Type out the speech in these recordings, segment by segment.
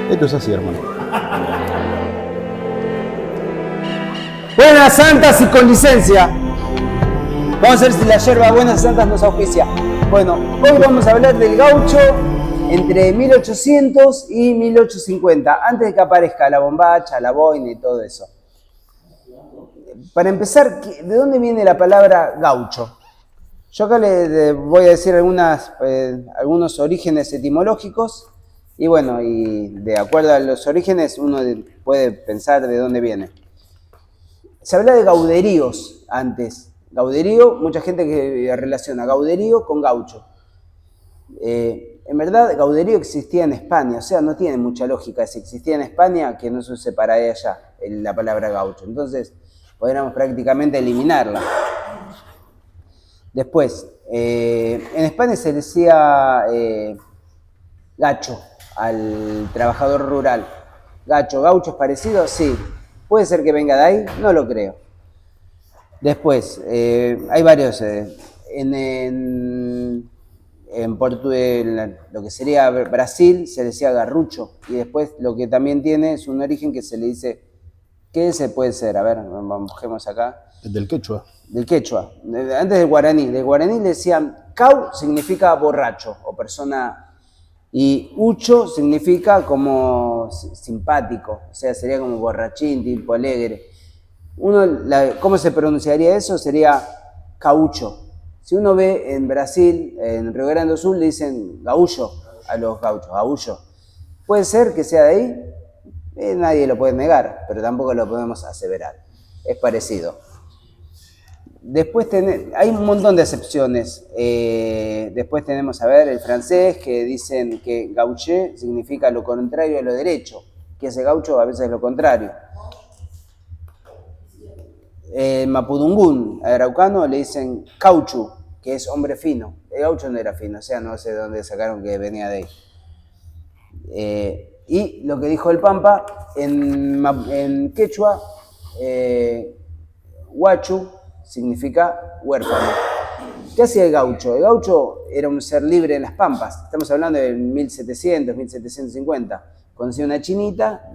Esto es así, hermano. Buenas santas y con licencia. Vamos a ver si la yerba Buenas Santas nos auspicia. Bueno, hoy vamos a hablar del gaucho entre 1800 y 1850, antes de que aparezca la bombacha, la boina y todo eso. Para empezar, ¿de dónde viene la palabra gaucho? Yo acá le voy a decir algunos orígenes etimológicos y bueno, y de acuerdo a los orígenes uno puede pensar de dónde viene. Se habla de gauderíos antes. Gauderío, mucha gente que relaciona gauderío con gaucho. En verdad, gauderío existía en España, o sea, no tiene mucha lógica. Si existía en España, que no se use para allá la palabra gaucho. Entonces, podríamos prácticamente eliminarla. Después, en España se decía gacho al trabajador rural. Gacho, gaucho es parecido, sí. ¿Puede ser que venga de ahí? No lo creo. Después, hay varios. En lo que sería Brasil se decía garrucho. Y después lo que también tiene es un origen que se le dice. ¿Qué se puede ser? A ver, bajemos acá. Del quechua. Del quechua. Antes del guaraní. Del guaraní le decían cau, significa borracho o persona. Y ucho significa como simpático. O sea, sería como borrachín, tipo alegre. ¿Cómo se pronunciaría eso? Sería caucho. Si uno ve en Brasil, en Río Grande do Sul, le dicen gaullo a los gauchos, gaullo. Puede ser que sea de ahí, nadie lo puede negar, pero tampoco lo podemos aseverar. Es parecido. Después hay un montón de acepciones. Después tenemos, a ver, el francés, que dicen que gaucher significa lo contrario a lo derecho, que ese gaucho a veces es lo contrario. Mapudungún, araucano, le dicen cauchu, que es hombre fino. El gaucho no era fino, o sea, no sé de dónde sacaron que venía de ahí. Y lo que dijo el Pampa, en quechua, huachu significa huérfano. ¿Qué hacía el gaucho? El gaucho era un ser libre en las pampas. Estamos hablando de 1700, 1750. Conocía una chinita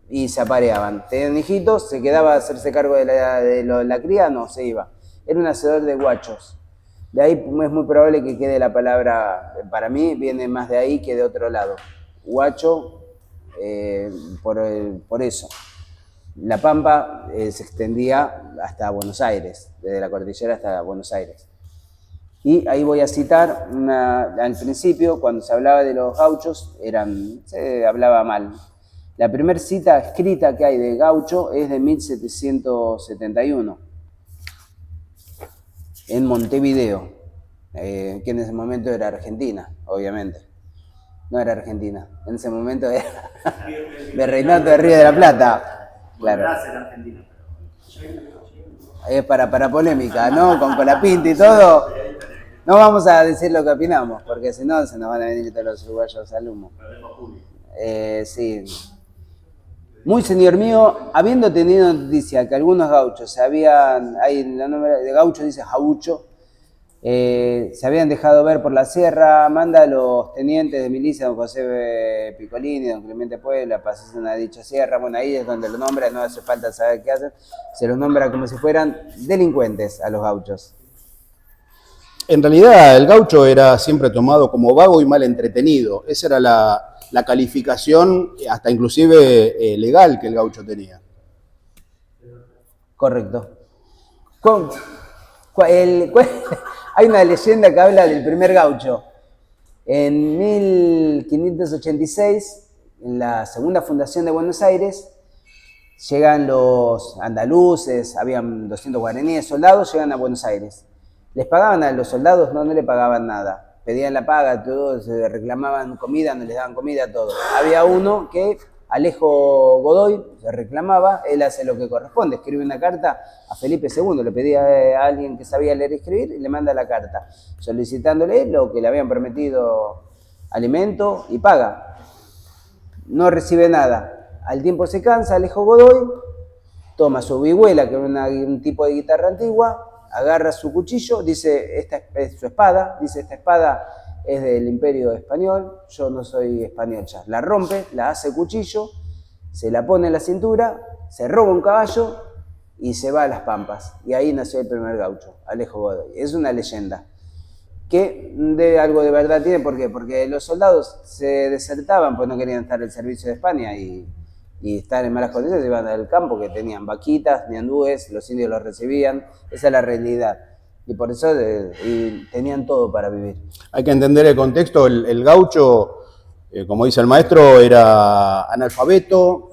y se apareaban. Tenían hijitos, se quedaba a hacerse cargo de la cría, no, se iba. Era un hacedor de guachos. De ahí es muy probable que quede la palabra, para mí viene más de ahí que de otro lado. Guacho, por eso. La Pampa se extendía hasta Buenos Aires, desde la cordillera hasta Buenos Aires. Y ahí voy a citar, al principio, cuando se hablaba de los gauchos, se hablaba mal. La primera cita escrita que hay de gaucho es de 1771, en Montevideo, que en ese momento era Argentina, obviamente. No era Argentina, en ese momento era de Reinaldo de Río de la Plata. Claro. Es para polémica, ¿no? Con Colapinto y todo. No vamos a decir lo que opinamos, porque si no se nos van a venir todos los uruguayos al humo. Sí. Muy señor mío, habiendo tenido noticia que algunos gauchos ahí el nombre de gaucho dice jaucho, se habían dejado ver por la sierra, manda a los tenientes de milicia, don José Picolini, don Clemente Puebla, pasen una dicha sierra. Bueno, ahí es donde los nombra, no hace falta saber qué hacen, se los nombra como si fueran delincuentes a los gauchos. En realidad, el gaucho era siempre tomado como vago y mal entretenido. Esa era la calificación, hasta inclusive legal, que el gaucho tenía. Correcto. Hay una leyenda que habla del primer gaucho. En 1586, en la segunda fundación de Buenos Aires, llegan los andaluces, habían 200 guaraníes, soldados, llegan a Buenos Aires. Les pagaban a los soldados, no le pagaban nada. Pedían la paga, todos reclamaban comida, no les daban comida, todo. Había uno que, Alejo Godoy, se reclamaba, él hace lo que corresponde, escribe una carta a Felipe II, le pedía a alguien que sabía leer y escribir y le manda la carta, solicitándole lo que le habían prometido, alimento y paga. No recibe nada. Al tiempo se cansa Alejo Godoy, toma su vihuela, que era un tipo de guitarra antigua, agarra su cuchillo, dice, esta es su espada, dice, esta espada es del Imperio Español, yo no soy español ya. La rompe, la hace cuchillo, se la pone en la cintura, se roba un caballo y se va a las Pampas. Y ahí nació el primer gaucho, Alejo Godoy. Es una leyenda que de algo de verdad tiene. ¿Por qué? Porque los soldados se desertaban, pues no querían estar al servicio de España y estar en malas condiciones, iban al campo, que tenían vaquitas, ñandúes, los indios los recibían, esa es la realidad. Y por eso y tenían todo para vivir. Hay que entender el contexto. El gaucho, como dice el maestro, era analfabeto,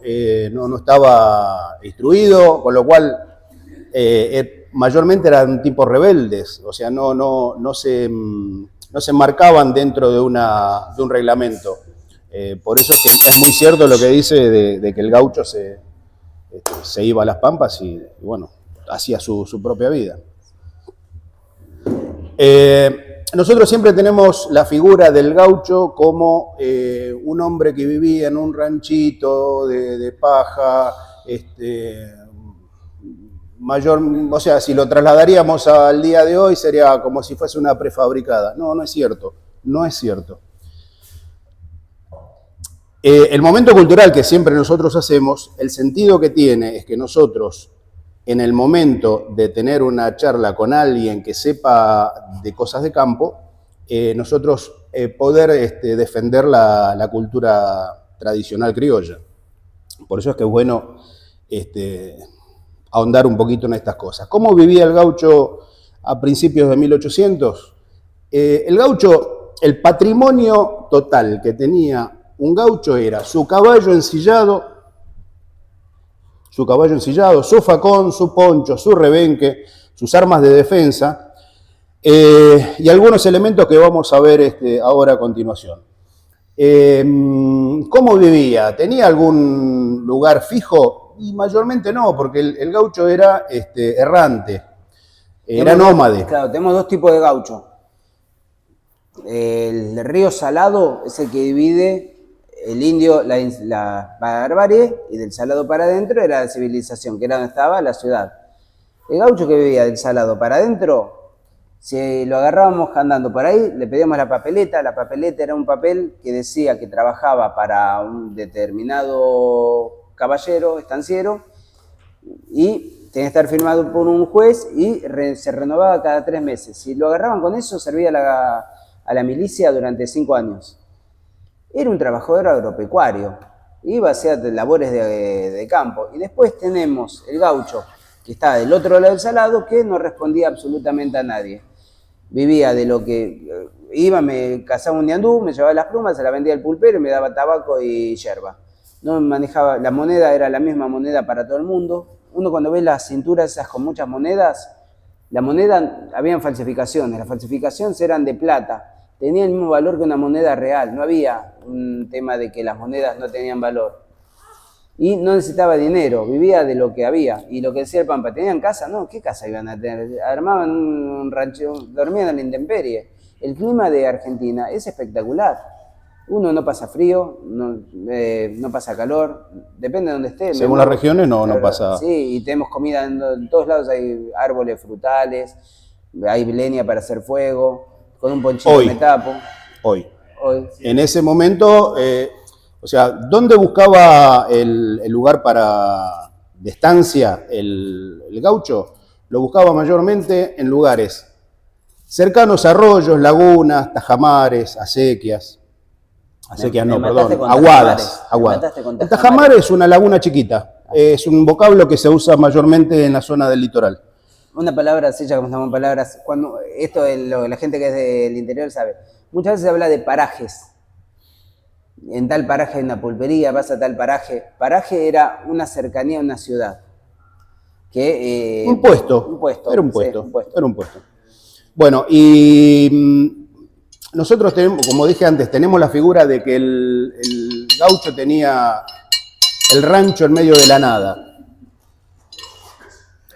no estaba instruido, con lo cual mayormente eran tipos rebeldes, o sea, no se enmarcaban dentro de un reglamento. Por eso es que es muy cierto lo que dice de que el gaucho se iba a las Pampas y bueno, hacía su propia vida. Nosotros siempre tenemos la figura del gaucho como un hombre que vivía en un ranchito de paja, o sea, si lo trasladaríamos al día de hoy sería como si fuese una prefabricada. No es cierto, no es cierto. El momento cultural que siempre nosotros hacemos, el sentido que tiene es que nosotros, en el momento de tener una charla con alguien que sepa de cosas de campo, nosotros poder defender la cultura tradicional criolla. Por eso es que es bueno ahondar un poquito en estas cosas. ¿Cómo vivía el gaucho a principios de 1800? El gaucho, el patrimonio total que tenía un gaucho era su caballo ensillado, su facón, su poncho, su rebenque, sus armas de defensa y algunos elementos que vamos a ver ahora a continuación. ¿Cómo vivía? ¿Tenía algún lugar fijo? Y mayormente no, porque el gaucho era errante, era nómade. Claro, tenemos dos tipos de gaucho. El río Salado es el que divide el indio, la barbarie, y del Salado para adentro era la civilización, que era donde estaba la ciudad. El gaucho que vivía del Salado para adentro, si lo agarrábamos andando por ahí, le pedíamos la papeleta era un papel que decía que trabajaba para un determinado caballero, estanciero, y tenía que estar firmado por un juez y se renovaba cada 3 meses. Si lo agarraban con eso, servía a la milicia durante 5 años. Era un trabajador agropecuario, iba a hacer labores de campo. Y después tenemos el gaucho, que está del otro lado del Salado, que no respondía absolutamente a nadie. Vivía de lo que iba, me cazaba un ñandú, me llevaba las plumas, se la vendía al pulpero y me daba tabaco y yerba. No manejaba, la moneda era la misma moneda para todo el mundo. Uno cuando ve las cinturas esas con muchas monedas, la moneda, habían falsificaciones, las falsificaciones eran de plata. Tenía el mismo valor que una moneda real, no había un tema de que las monedas no tenían valor. Y no necesitaba dinero, vivía de lo que había. Y lo que decía el Pampa, ¿tenían casa? No, ¿qué casa iban a tener? Armaban un rancho, dormían en la intemperie. El clima de Argentina es espectacular. Uno no pasa frío, no pasa calor, depende de donde esté. Según las regiones no pasa. Sí, y tenemos comida en todos lados, hay árboles frutales, hay leña para hacer fuego. Con un ponchito me tapo. Hoy. Sí. En ese momento, o sea, ¿dónde buscaba el lugar de estancia el gaucho? Lo buscaba mayormente en lugares cercanos a arroyos, lagunas, tajamares, acequias. Acequias no, perdón, aguadas. El tajamar es una laguna chiquita, es un vocablo que se usa mayormente en la zona del litoral. Una palabra, así ya como estamos en palabras, cuando esto la gente que es del interior sabe, muchas veces se habla de parajes. En tal paraje hay una pulpería, vas a tal paraje. Paraje era una cercanía a una ciudad. Un puesto. Era un puesto. Era un puesto. Bueno, y nosotros tenemos, como dije antes, tenemos la figura de que el gaucho tenía el rancho en medio de la nada.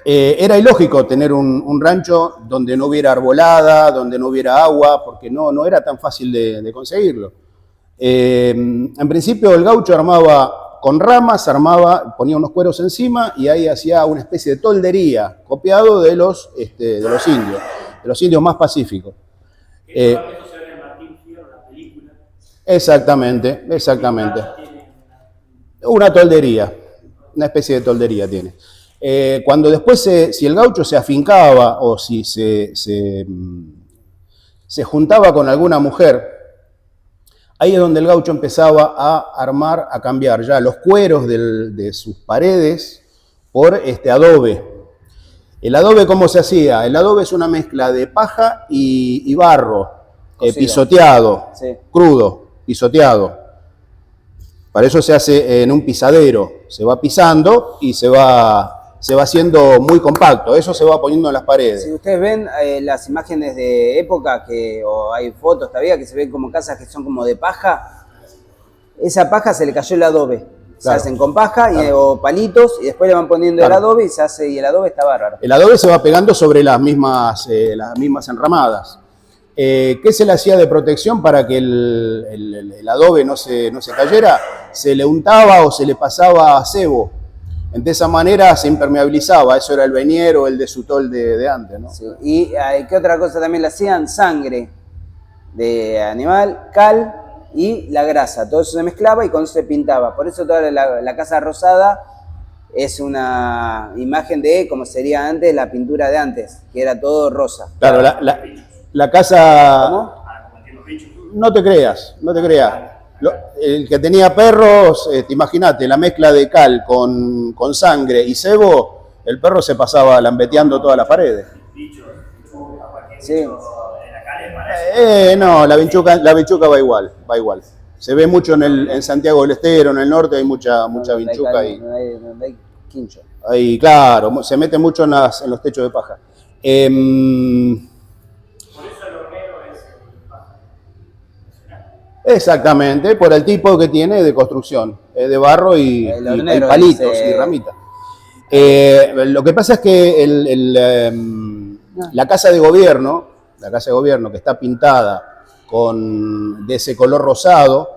Era ilógico tener un rancho donde no hubiera arbolada, donde no hubiera agua, porque no era tan fácil de conseguirlo. En principio el gaucho armaba con ramas, ponía unos cueros encima y ahí hacía una especie de toldería, copiado de los indios más pacíficos. Exactamente, exactamente. Una toldería, una especie de toldería tiene. Cuando después, si el gaucho se afincaba o si se juntaba con alguna mujer, ahí es donde el gaucho empezaba a armar, a cambiar ya los cueros de sus paredes por adobe. ¿El adobe cómo se hacía? El adobe es una mezcla de paja y barro, pisoteado, sí, crudo, pisoteado. Para eso se hace en un pisadero, se va pisando y se va haciendo muy compacto, eso se va poniendo en las paredes. Si ustedes ven las imágenes de época, o hay fotos todavía que se ven como casas que son como de paja, esa paja se le cayó el adobe. Claro. Se hacen con paja o palitos y después le van poniendo el adobe y se hace, y el adobe está bárbaro. El adobe se va pegando sobre las mismas enramadas. ¿Qué se le hacía de protección para que el adobe no se cayera? Se le untaba o se le pasaba cebo. De esa manera se impermeabilizaba. Eso era el Venier o el de Sutol de antes, ¿no? Sí. ¿Y qué otra cosa también le hacían? Sangre de animal, cal y la grasa. Todo eso se mezclaba y con eso se pintaba. Por eso toda la casa rosada es una imagen de cómo sería antes la pintura de antes, que era todo rosa. Claro, la casa... ¿Cómo? No te creas, no te creas. El que tenía perros, imagínate, la mezcla de cal con sangre y cebo, el perro se pasaba lambeteando todas las paredes. Sí. No, la vinchuca va igual, va igual. Se ve mucho en Santiago del Estero, en el norte hay mucha vinchuca ahí. No hay quincho. Ahí, claro, se mete mucho en los techos de paja. Exactamente, por el tipo que tiene de construcción, de barro y palitos y ramitas. Lo que pasa es que la casa de gobierno que está pintada de ese color rosado,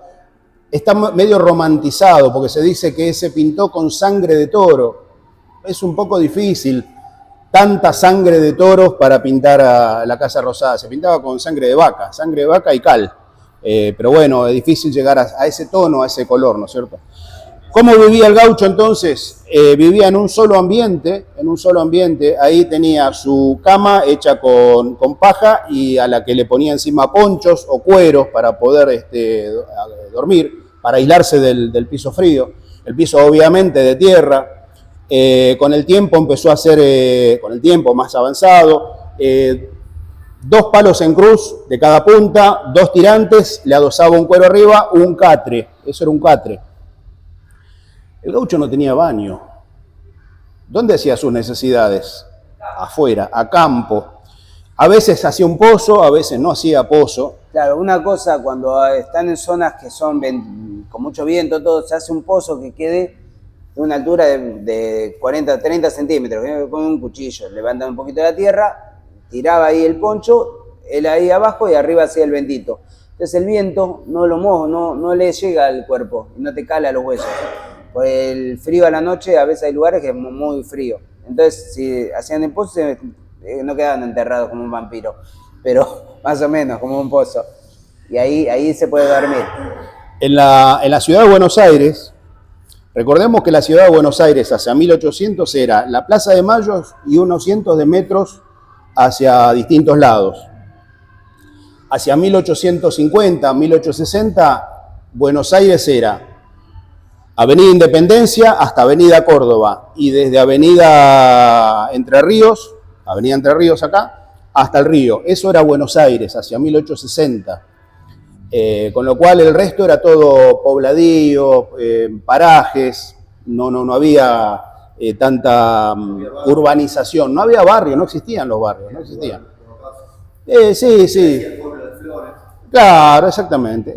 está medio romantizado porque se dice que se pintó con sangre de toro. Es un poco difícil, tanta sangre de toros para pintar a la casa rosada. Se pintaba con sangre de vaca y cal. Pero bueno, es difícil llegar a ese tono, a ese color, ¿no es cierto? ¿Cómo vivía el gaucho entonces? Vivía en un solo ambiente, ahí tenía su cama hecha con paja y a la que le ponía encima ponchos o cueros para poder dormir, para aislarse del piso frío. El piso obviamente de tierra. Con el tiempo empezó a ser, más avanzado, 2 palos en cruz de cada punta, 2 tirantes, le adosaba un cuero arriba, un catre. Eso era un catre. El gaucho no tenía baño. ¿Dónde hacía sus necesidades? Afuera, a campo. A veces hacía un pozo, a veces no hacía pozo. Claro, una cosa cuando están en zonas que son con mucho viento, todo, se hace un pozo que quede de una altura de 40, 30 centímetros, con un cuchillo. Levantan un poquito de la tierra, tiraba ahí el poncho, él ahí abajo y arriba hacía el ventito. Entonces el viento no lo moja, no le llega al cuerpo y no te cala los huesos. Por el frío a la noche, a veces hay lugares que es muy frío. Entonces, si hacían el pozo, no quedaban enterrados como un vampiro, pero más o menos como un pozo. Y ahí se puede dormir. En la ciudad de Buenos Aires, recordemos que la ciudad de Buenos Aires hacia 1800 era la Plaza de Mayo y unos cientos de metros hacia distintos lados. Hacia 1850, 1860, Buenos Aires era Avenida Independencia hasta Avenida Córdoba y desde Avenida Entre Ríos acá, hasta el río. Eso era Buenos Aires hacia 1860. Con lo cual el resto era todo pobladío, parajes, no había tanta urbanización, no había barrio, no existían los barrios, no existían. Sí. Claro, exactamente.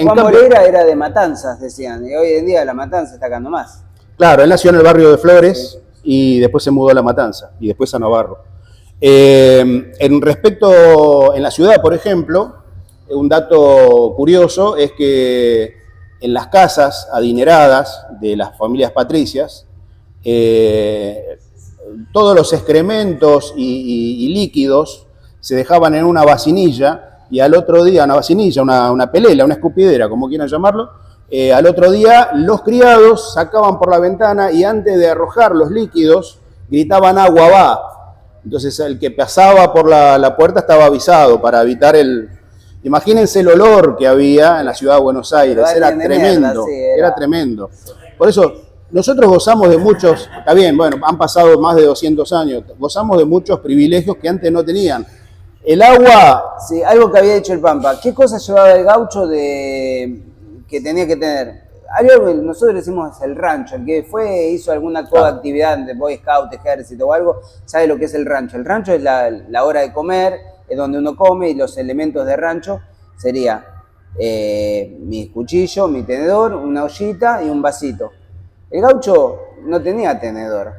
Juan Morera era de Matanzas, decían, y hoy en día La Matanza está acá nomás. Claro, él nació en el barrio de Flores y después se mudó a La Matanza y después a Navarro. En la ciudad, por ejemplo, un dato curioso es que en las casas adineradas de las familias patricias, todos los excrementos y líquidos se dejaban en una vacinilla y al otro día, una vacinilla, una pelela, una escupidera, como quieran llamarlo, al otro día los criados sacaban por la ventana y antes de arrojar los líquidos gritaban agua va. Entonces el que pasaba por la puerta estaba avisado para evitar el... Imagínense el olor que había en la ciudad de Buenos Aires, era tremendo, era tremendo. Por eso nosotros gozamos de muchos, está bien, bueno, han pasado más de 200 años, gozamos de muchos privilegios que antes no tenían. El agua... Sí, algo que había dicho el Pampa. ¿Qué cosa llevaba el gaucho que tenía que tener? Algo que nosotros decimos el rancho. El que hizo alguna actividad de Boy Scout, ejército o algo, sabe lo que es el rancho. El rancho es la hora de comer, es donde uno come, y los elementos de rancho sería mi cuchillo, mi tenedor, una ollita y un vasito. El gaucho no tenía tenedor.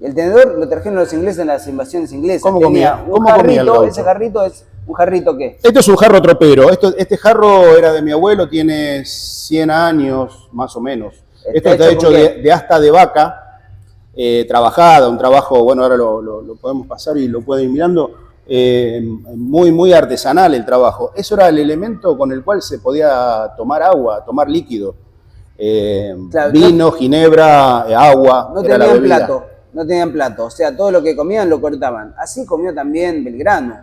El tenedor lo trajeron los ingleses en las invasiones inglesas. ¿Cómo comía? Un jarrito, ese jarrito es un jarrito ¿qué? Esto es un jarro tropero. Este jarro era de mi abuelo, tiene 100 años más o menos. Esto está hecho de asta de vaca, trabajada, un trabajo, bueno, ahora lo podemos pasar y lo pueden ir mirando, muy, muy artesanal el trabajo. Eso era el elemento con el cual se podía tomar agua, tomar líquido. Claro, vino, ginebra, agua, no tenían plato. No tenían plato, o sea, todo lo que comían lo cortaban. Así comió también Belgrano,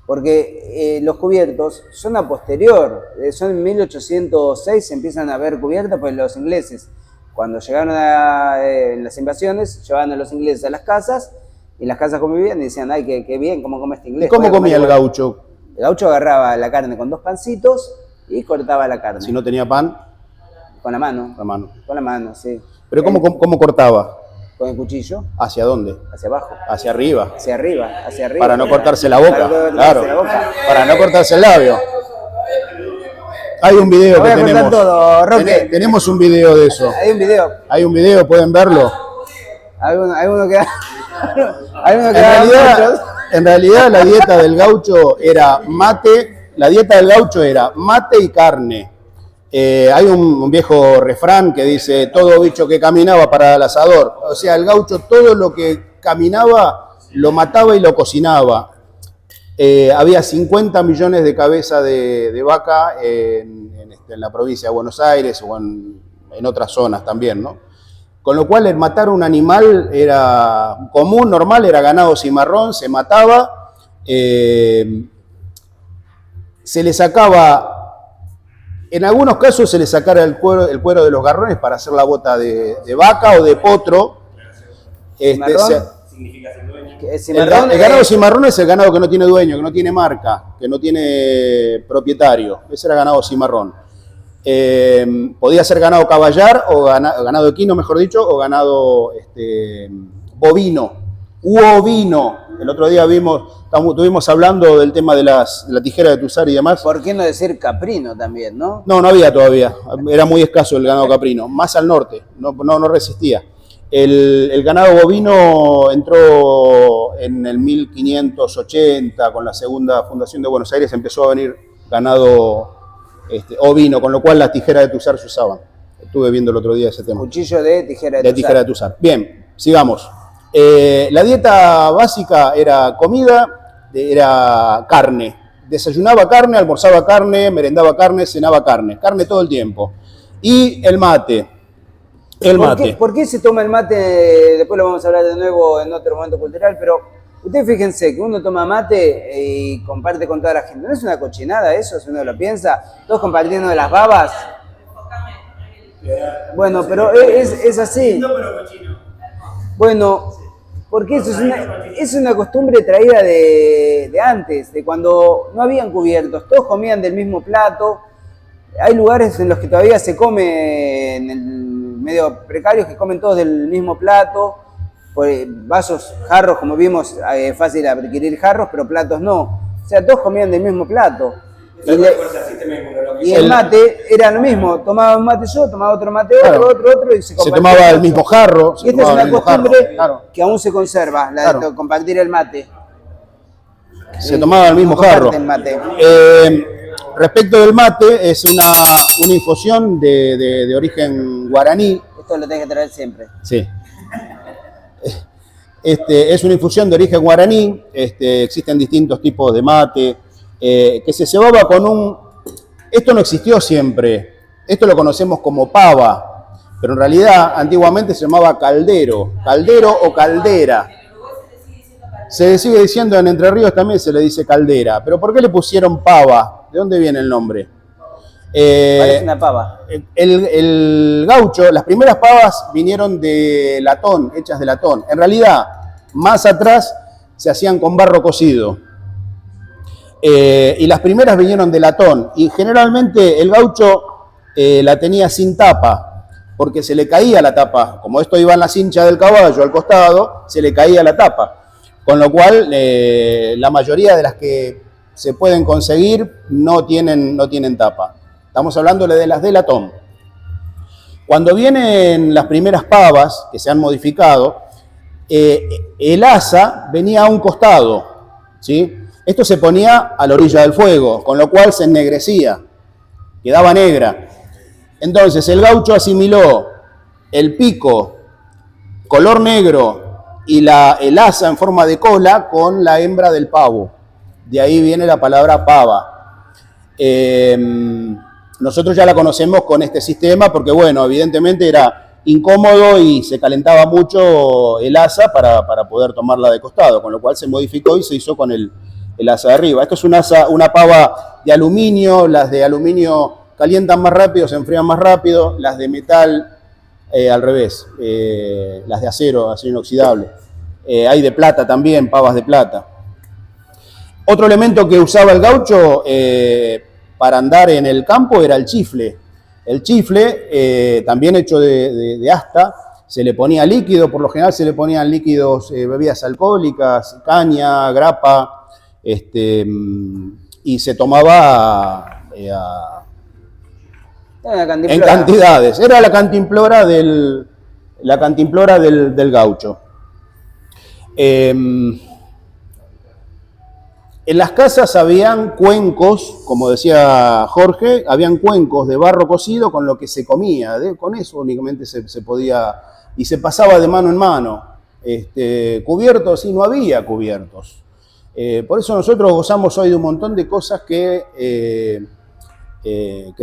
porque los cubiertos son a posterior, son en 1806 se empiezan a ver cubiertos, pues los ingleses, cuando llegaron en las invasiones, llevaban a los ingleses a las casas, y las casas convivían y decían, ay, qué bien, cómo come este inglés. ¿Y cómo comía el gaucho? El gaucho agarraba la carne con 2 pancitos y cortaba la carne. Si no tenía pan, con la mano. Con la mano, sí. ¿Pero cómo cortaba? Con el cuchillo. ¿Hacia dónde? Hacia abajo. Hacia arriba. Hacia arriba. Para no cortarse la boca. Para no cortarse el labio. Hay un video que tenemos. Todo, Roque. Tenemos un video de eso. Hay un video, pueden verlo. Hay uno que en realidad la dieta del gaucho era mate. La dieta del gaucho era mate y carne. Hay un viejo refrán que dice, todo bicho que caminaba para el asador. O sea, el gaucho todo lo que caminaba lo mataba y lo cocinaba. Había 50 millones de cabezas de vaca en la provincia de Buenos Aires o en otras zonas también, ¿no? Con lo cual el matar un animal era común, normal, era ganado cimarrón, se mataba, se le sacaba... En algunos casos se le sacara el cuero de los garrones para hacer la bota de vaca o de potro. Significa sin dueño. El ganado cimarrón es el ganado que no tiene dueño, que no tiene marca, que no tiene propietario. Ese era ganado cimarrón. Podía ser ganado caballar o ganado equino, mejor dicho, o ganado bovino u ovino. El otro día estuvimos hablando del tema de la tijera de Tuzar y demás. ¿Por qué no decir caprino también, no? No había todavía. Era muy escaso el ganado caprino. Más al norte. No resistía. El ganado bovino entró en el 1580, con la segunda fundación de Buenos Aires, empezó a venir ganado ovino, con lo cual las tijeras de Tuzar se usaban. Estuve viendo el otro día ese tema. Cuchillo de tijera de Tuzar. Tijera de Tuzar. Bien, sigamos. La dieta básica era comida, era carne. Desayunaba carne, almorzaba carne, merendaba carne, cenaba carne. Carne todo el tiempo. Y el mate. ¿Por qué se toma el mate? Después lo vamos a hablar de nuevo en otro momento cultural, pero ustedes fíjense que uno toma mate y comparte con toda la gente. ¿No es una cochinada eso, si uno lo piensa? Todos compartiendo de las babas. Bueno, pero es así. Bueno, porque eso es una costumbre traída de antes, de cuando no habían cubiertos, todos comían del mismo plato. Hay lugares en los que todavía se come en el medio precarios que comen todos del mismo plato, vasos, jarros, como vimos, es fácil adquirir jarros, pero platos no. O sea, todos comían del mismo plato. Y el mate era lo mismo, tomaba un mate yo, tomaba otro mate otro y se tomaba el mismo jarro. Y esta es una costumbre que aún se conserva, la de compartir el mate. Se tomaba el mismo jarro. Respecto del mate, es una infusión de origen guaraní. Esto lo tenés que traer siempre. Sí. Es una infusión de origen guaraní. Existen distintos tipos de mate. que se cebaba con un... Esto no existió siempre, esto lo conocemos como pava, pero en realidad antiguamente se llamaba caldero o caldera. Se sigue diciendo en Entre Ríos también se le dice caldera, pero ¿por qué le pusieron pava? ¿De dónde viene el nombre? Parece una pava. El gaucho, las primeras pavas vinieron de latón, hechas de latón. En realidad, más atrás se hacían con barro cocido. Y las primeras vinieron de latón. Y generalmente el gaucho la tenía sin tapa, porque se le caía la tapa. Como esto iba en la cincha del caballo al costado, se le caía la tapa. Con lo cual, la mayoría de las que se pueden conseguir no tienen tapa. Estamos hablando de las de latón. Cuando vienen las primeras pavas, que se han modificado, el asa venía a un costado, ¿sí? Esto se ponía a la orilla del fuego, con lo cual se ennegrecía, quedaba negra. Entonces el gaucho asimiló el pico color negro y el asa en forma de cola con la hembra del pavo. De ahí viene la palabra pava. Nosotros ya la conocemos con este sistema porque, bueno, evidentemente era incómodo y se calentaba mucho el asa para poder tomarla de costado, con lo cual se modificó y se hizo con el asa de arriba. Esto es una pava de aluminio, las de aluminio calientan más rápido, se enfrían más rápido, las de metal al revés, las de acero inoxidable. Hay de plata también, pavas de plata. Otro elemento que usaba el gaucho para andar en el campo era el chifle. El chifle, también hecho de asta, se le ponía líquido, por lo general se le ponían líquidos, bebidas alcohólicas, caña, grapa, y se tomaba en cantidades. Era la cantimplora del gaucho. En las casas habían cuencos, como decía Jorge, habían cuencos de barro cocido con lo que se comía. Con eso únicamente se podía, y se pasaba de mano en mano. Cubiertos, sí, no había cubiertos. Por eso nosotros gozamos hoy de un montón de cosas que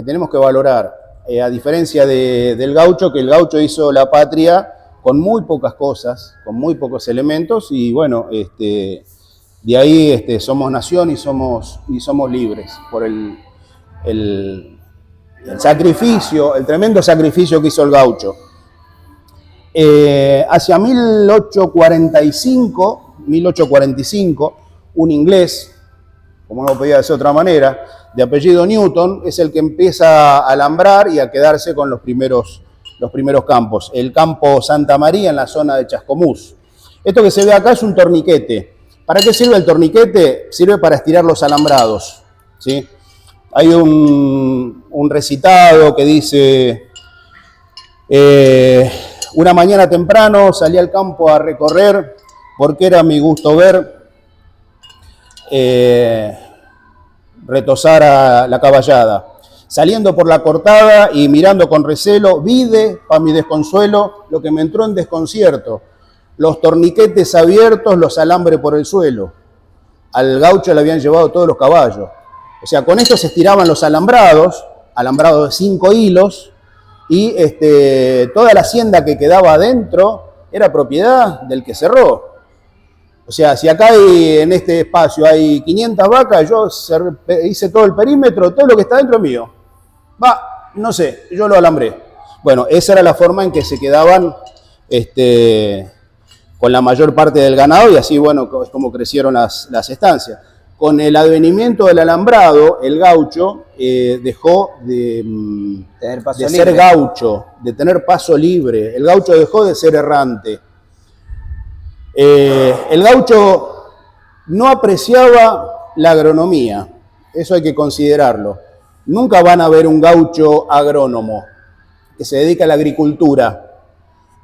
tenemos que valorar. A diferencia del gaucho, que el gaucho hizo la patria con muy pocas cosas, con muy pocos elementos, y bueno, de ahí somos nación y somos libres por el sacrificio, el tremendo sacrificio que hizo el gaucho. Hacia 1845, un inglés, como no podía ser de otra manera, de apellido Newton, es el que empieza a alambrar y a quedarse con los primeros campos. El campo Santa María en la zona de Chascomús. Esto que se ve acá es un torniquete. ¿Para qué sirve el torniquete? Sirve para estirar los alambrados, ¿sí? Hay un recitado que dice: una mañana temprano salí al campo a recorrer, porque era mi gusto ver retosar a la caballada. Saliendo por la cortada y mirando con recelo, vide, para mi desconsuelo, lo que me entró en desconcierto: los torniquetes abiertos, los alambres por el suelo. Al gaucho le habían llevado todos los caballos. O sea, con esto se estiraban los alambrados de 5 hilos, y toda la hacienda que quedaba adentro era propiedad del que cerró. O sea, si acá en este espacio hay 500 vacas, yo hice todo el perímetro, todo lo que está dentro es mío. No sé, yo lo alambré. Bueno, esa era la forma en que se quedaban con la mayor parte del ganado, y así, bueno, es como crecieron las estancias. Con el advenimiento del alambrado, el gaucho dejó de ser gaucho, de tener paso libre. El gaucho dejó de ser errante. El gaucho no apreciaba la agronomía, eso hay que considerarlo. Nunca van a ver un gaucho agrónomo que se dedica a la agricultura.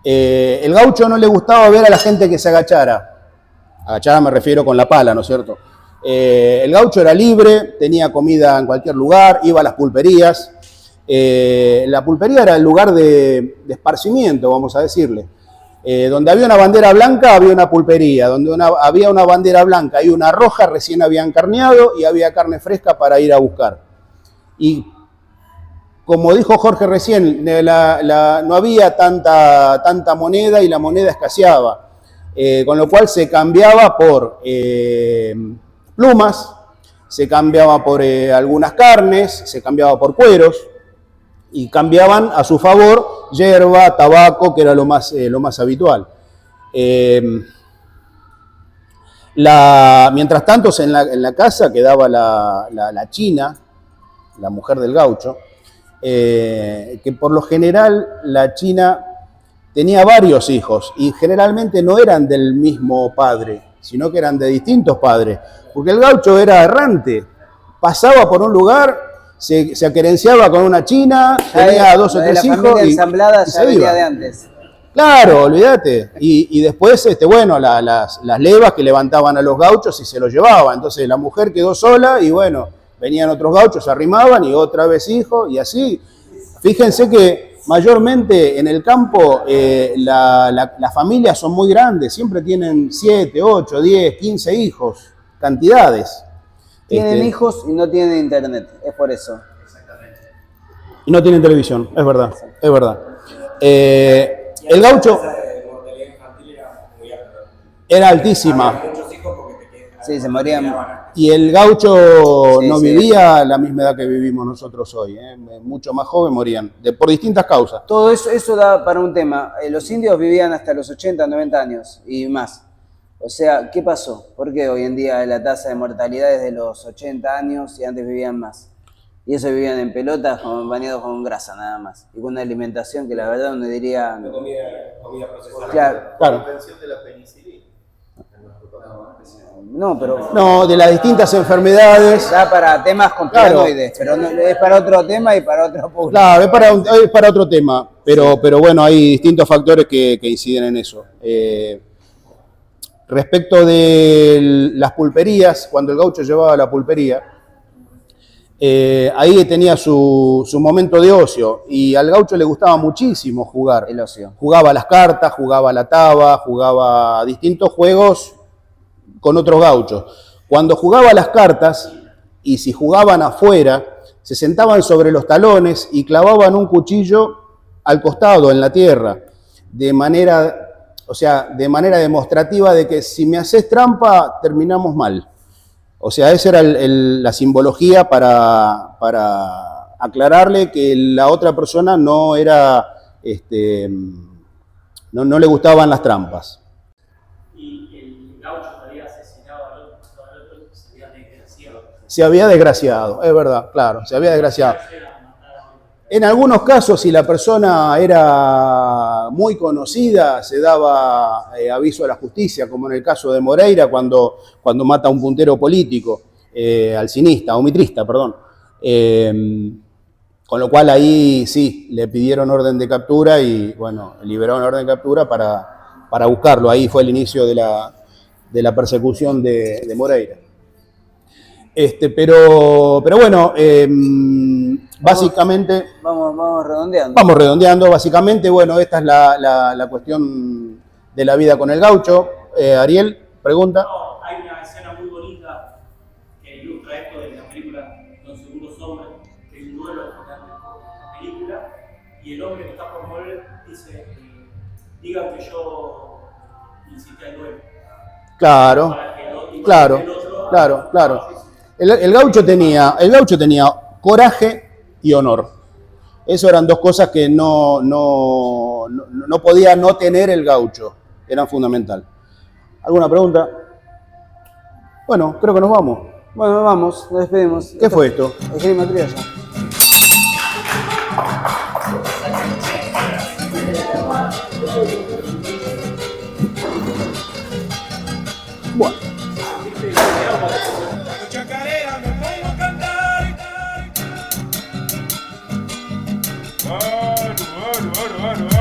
El gaucho no le gustaba ver a la gente que se agachara. Agachara me refiero con la pala, ¿no es cierto? El gaucho era libre, tenía comida en cualquier lugar, iba a las pulperías. La pulpería era el lugar de esparcimiento, vamos a decirle. Donde había una bandera blanca había una pulpería, donde había una bandera blanca y una roja recién habían carneado y había carne fresca para ir a buscar. Y como dijo Jorge recién, no había tanta moneda y la moneda escaseaba, con lo cual se cambiaba por plumas, se cambiaba por algunas carnes, se cambiaba por cueros, y cambiaban a su favor hierba, tabaco, que era lo más habitual. Mientras tanto, en la casa quedaba la china, la mujer del gaucho, que por lo general la china tenía varios hijos y generalmente no eran del mismo padre, sino que eran de distintos padres, porque el gaucho era errante, pasaba por un lugar, se acerenciaba con una china, tenía 2 o 3 hijos. La ensamblada ya venía de antes. Claro, olvídate. Y después, bueno, las levas que levantaban a los gauchos y se los llevaban. Entonces la mujer quedó sola y bueno, venían otros gauchos, se arrimaban y otra vez hijos y así. Fíjense que mayormente en el campo las familias son muy grandes, siempre tienen 7, 8, 10, 15 hijos, cantidades. Tienen hijos y no tienen internet, es por eso. Y no tienen televisión, es verdad, es verdad. El gaucho era altísima. Sí, se morían. Y el gaucho no vivía la misma edad que vivimos nosotros hoy, mucho más joven morían, por distintas causas. Todo eso da para un tema. Los indios vivían hasta los 80, 90 años y más. O sea, ¿qué pasó? ¿Por qué hoy en día la tasa de mortalidad es de los 80 años y antes vivían más? Y eso vivían en pelotas, bañados con grasa nada más. Y con una alimentación que la verdad uno diría... Comida procesada. Claro. La invención de la penicilina. No, pero... No, de las distintas enfermedades. Da para temas conspiranoides, pero no, es para otro tema y para otro público. Claro, es para otro tema, pero bueno, hay distintos factores que inciden en eso. Respecto de las pulperías, cuando el gaucho llevaba la pulpería, ahí tenía su momento de ocio y al gaucho le gustaba muchísimo jugar. El ocio. Jugaba a las cartas, jugaba a la taba, jugaba a distintos juegos con otros gauchos. Cuando jugaba a las cartas, y si jugaban afuera, se sentaban sobre los talones y clavaban un cuchillo al costado en la tierra, de manera demostrativa de que si me haces trampa, terminamos mal. O sea, esa era la simbología para aclararle que la otra persona no era, no le gustaban las trampas. Y el gaucho había asesinado al otro, se había desgraciado. Se había desgraciado, es verdad, claro, se había desgraciado. En algunos casos, si la persona era muy conocida, se daba aviso a la justicia, como en el caso de Moreira, cuando mata a un puntero político, alcinista, o mitrista, perdón. Con lo cual ahí sí, le pidieron orden de captura y, bueno, liberaron orden de captura para buscarlo. Ahí fue el inicio de la persecución de Moreira. Pero bueno, básicamente... Vamos redondeando. Vamos redondeando, básicamente, bueno, esta es la cuestión de la vida con el gaucho. Ariel, pregunta. No, hay una escena muy bonita que ilustra esto de la película Los Segundos Hombres, que es un duelo al final de la película, y el hombre que está por morir dice, digan que yo incité al duelo. Claro, claro. El gaucho tenía coraje y honor. Eso eran dos cosas que no podía no tener el gaucho. Eran fundamental. ¿Alguna pregunta? Bueno, creo que nos vamos. Bueno, vamos, nos despedimos. ¿Qué fue esto? Esgrima criolla. Bueno. Chacarera me pongo a cantar. Bueno.